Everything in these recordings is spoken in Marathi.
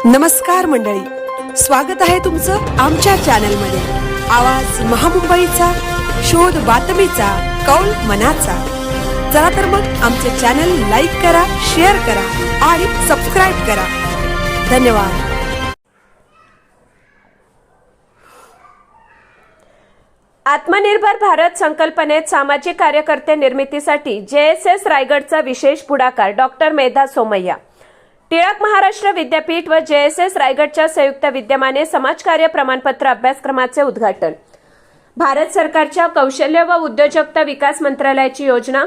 नमस्कार मंडळी, स्वागत आहे तुमचं आमच्या चॅनलमध्ये। आवाज महामुंबईचा, शोध बातमीचा, कौल मनाचा। चला तर मग आमचे चॅनल लाईक करा, शेअर करा आणि सबस्क्राइब करा। धन्यवाद। आत्मनिर्भर भारत संकल्पनेत सामाजिक कार्यकर्ते निर्मितीसाठी JSS रायगडचा विशेष पुढाकार डॉक्टर मेधा सोमय्या। टिळक महाराष्ट्र विद्यापीठ व JSS रायगडच्या संयुक्त विद्यमाने समाजकार्य प्रमाणपत्र अभ्यासक्रमाचे उद्घाटन। भारत सरकारच्या कौशल्य व उद्योजकता विकास मंत्रालयाची योजना,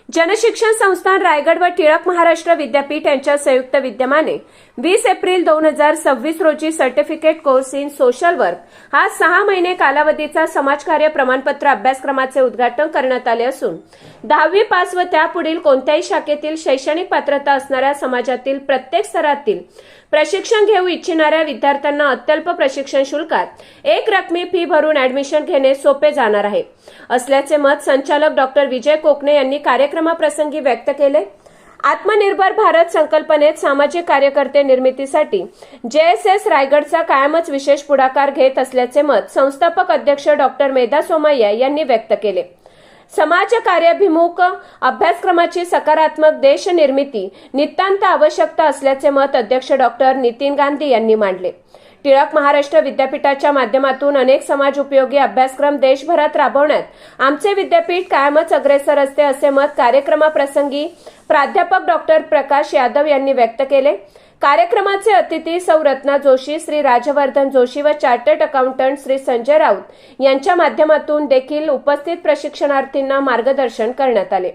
जनशिक्षण संस्थान रायगड व टिळक महाराष्ट्र विद्यापीठ यांच्या संयुक्त विद्यमाने 20 एप्रिल 2026 रोजी certificate course in social work हा 6 महिने कालावधीचा समाजकार्य प्रमाणपत्र अभ्यासक्रमाचे उद्घाटन करण्यात आले असून 10वी पास व त्यापुढील कोणत्याही शाखेतील शैक्षणिक पात्रता असणाऱ्या समाजातील प्रत्येक स्तरातील प्रशिक्षण घेऊ इच्छिणाऱ्या विद्यार्थ्यांना अत्यल्प प्रशिक्षण शुल्कात एक रकमी फी भरून ऍडमिशन घेणे सोपे जाणार आहे असल्याचे मत संचालक डॉक्टर विजय कोकणे यांनी कार्यक्रमाप्रसंगी व्यक्त केले। आत्मनिर्भर भारत संकल्पनेत सामाजिक कार्यकर्ते निर्मितीसाठी JSS रायगडचा कायमच विशेष पुढाकार घेत असल्याचे मत संस्थापक अध्यक्ष डॉक्टर मेधा सोमय्या यांनी व्यक्त केले। समाज कार्याभिमुख अभ्यासक्रमाची सकारात्मक देश निर्मिती नितांत आवश्यकता असल्याचे मत अध्यक्ष डॉक्टर नितीन गांधी यांनी मांडले। टिळक महाराष्ट्र विद्यापीठाच्या माध्यमातून अनेक समाज उपयोगी अभ्यासक्रम देशभरात राबवण्यात आमचे विद्यापीठ कायमच अग्रेसर असते असे मत कार्यक्रमाप्रसंगी प्राध्यापक डॉक्टर प्रकाश यादव यांनी व्यक्त केले। कार्यक्रमाचे अतिथी सौ रत्ना जोशी, श्री राजवर्धन जोशी व चार्टर्ड अकाउंटंट श्री संजय राऊत यांच्या माध्यमातून देखील उपस्थित प्रशिक्षणार्थींना मार्गदर्शन करण्यात आले।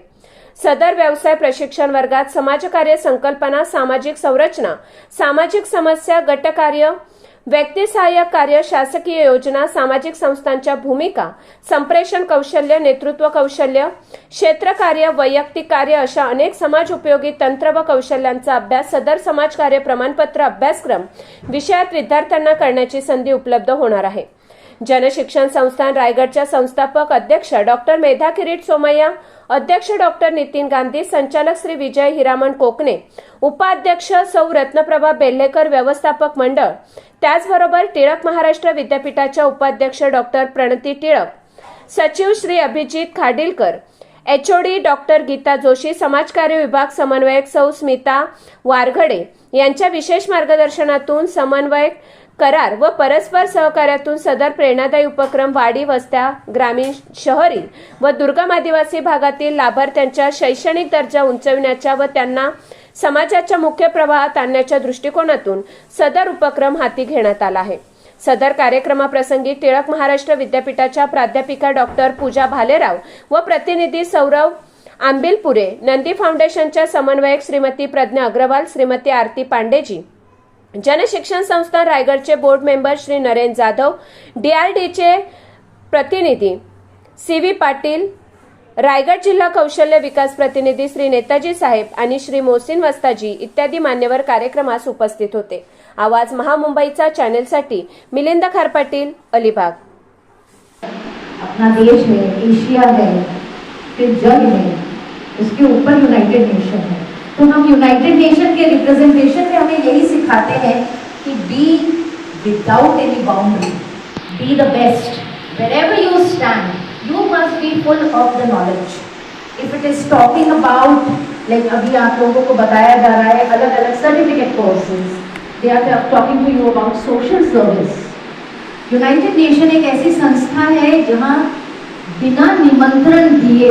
सदर व्यवसाय प्रशिक्षण वर्गात समाजकार्य संकल्पना, सामाजिक संरचना, सामाजिक समस्या, गटकार्य, व्यक्ती सहाय्यक कार्य, शासकीय योजना, सामाजिक संस्थांच्या भूमिका, संप्रेषण कौशल्य, नेतृत्व कौशल्य, क्षेत्रकार्य, वैयक्तिक कार्य अशा अनेक समाज उपयोगी तंत्र व कौशल्यांचा अभ्यास सदर समाजकार्य प्रमाणपत्र अभ्यासक्रम विषयात विद्यार्थ्यांना करण्याची संधी उपलब्ध होणार आहे। जनशिक्षण संस्थान रायगडच्या संस्थापक अध्यक्ष डॉक्टर मेधा किरीट सोमय्या, अध्यक्ष डॉक्टर नितीन गांधी, संचालक श्री विजय हिरामण कोकणे, उपाध्यक्ष सौ रत्नप्रभा बेल्लेकर, व्यवस्थापक मंडळ, त्याचबरोबर टिळक महाराष्ट्र विद्यापीठाच्या उपाध्यक्ष डॉक्टर प्रणती टिळक, सचिव श्री अभिजित खाडिलकर, HOD डॉक्टर गीता जोशी, समाजकार्य विभाग समन्वयक सौ स्मिता वारघडे यांच्या विशेष मार्गदर्शनातून समन्वय करार व परस्पर सहकार्यातून सदर प्रेरणादायी उपक्रम वाडी, वस्त्या, ग्रामीण, शहरी व दुर्गम आदिवासी भागातील लाभार्थ्यांच्या शैक्षणिक दर्जा उंचविण्याच्या व त्यांना समाजाच्या मुख्य प्रवाहात आणण्याच्या दृष्टिकोनातून सदर उपक्रम हाती घेण्यात आला आहे। सदर कार्यक्रमाप्रसंगी टिळक महाराष्ट्र विद्यापीठाच्या प्राध्यापिका डॉक्टर पूजा भालेराव व प्रतिनिधी सौरव आंबिलपुरे, नंदी फाउंडेशनच्या समन्वयक श्रीमती प्रज्ञा अग्रवाल, श्रीमती आरती पांडेजी, जनशिक्षण संस्थान रायगडचे बोर्ड मेंबर श्री नरेंद्र जाधव, DRDचे प्रतिनिधी CV पाटील, रायगड जिल्हा कौशल्य विकास प्रतिनिधी श्री नेताजी साहेब आणि श्री मोहसिन वस्ताजी इत्यादी मान्यवर कार्यक्रमास उपस्थित होते। आवाज महामुंबईचा चॅनलसाठी मिलिंद खारपाटील, अलिबाग। अपना देश है, एशिया है, फिर जग है, उसके ऊपर यूनाइटेड नेशन है। तो हम यूनाइटेड नेशन के रिप्रेजेंटेशन में हमें यही सिखाते हैं कि be without any boundary, be the best, wherever you stand, you must be full of the knowledge. If it is talking about, like अभी आप लोगों को बताया जा रहा है अलग अलग certificate courses, they are talking to you about social service. United nation एक ऐसी संस्था है जहाँ बिना निमंत्रण दिए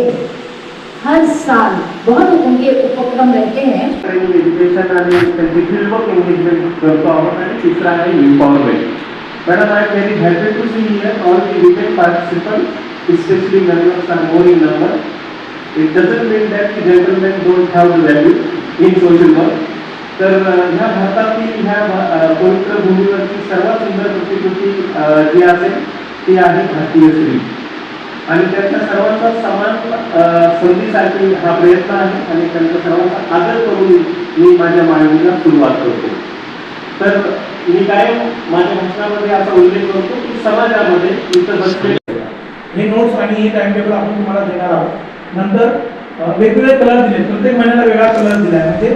हर साल बहुत उनके उपक्रम रहते हैं। एजुकेशन आणि फील्ड वर्क एंगेजमेंट करतो आहोत आणि तिसरा आहे empowerment. Madam, I am very happy to see here all the women participants, especially members are more in number. It doesn't mean that the gentlemen don't have the value in social work. तर ह्या भारतातील ह्या पवित्र भूमीवरची सर्वात सुंदर प्रतिकृती जी असेल ती आहे भारतीय स्त्री आणि त्यांच्या सर्वांचा समान संधीसाठी हा प्रयत्न आहे आणि त्यांचा सर्वांचा आदर करून मी माझ्या मांडणीला सुरुवात करतो। तर मी कायम माझ्या भाषणामध्ये असा उल्लेख करतो की समाजामध्ये इतर बसलेले हे नोट्स आणि हे टाइम टेबल आपण तुम्हाला देणार आहोत। नंतर वेगवेगळे कलर दिले, प्रत्येक महिन्याला वेगळा कलर दिला आहे, म्हणजे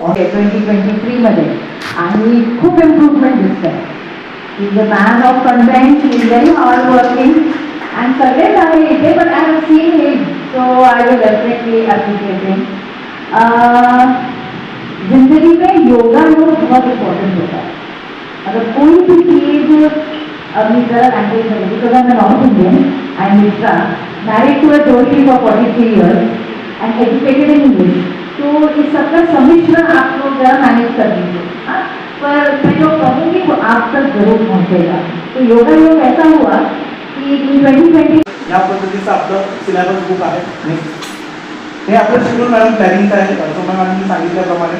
2023 मध्ये आणि खूप इम्प्रूव्हमेंट दिसत आहे. Is a man of content, is very hard working and सगळेच आहे इथे, पण I have seen him, so I will definitely appreciate him. जिंदगी में योगा जो बहुत इम्पोर्टेंट होता है. अगर कोई भी चीज़ अभी जरा लैंग्वेज है, because I am North Indian, I am Mishra, married to a Joshi for 43 years and educated in English, तो इस सबका सम्मिश्रण आप लोग जरा मैनेज कर दीजिए. हाँ, पर मैं जो कहूँगी वो आप तक जरूर पहुँचेगा. तो योगा योग ऐसा हुआ कि इन 2020 या पद्धतीचं आपलं सिलेबस बुक आहे. हे आपलं शेड्यूल मॅडम प्लॅनिंगचं आहे, असं मॅडमनी सांगितल्याप्रमाणे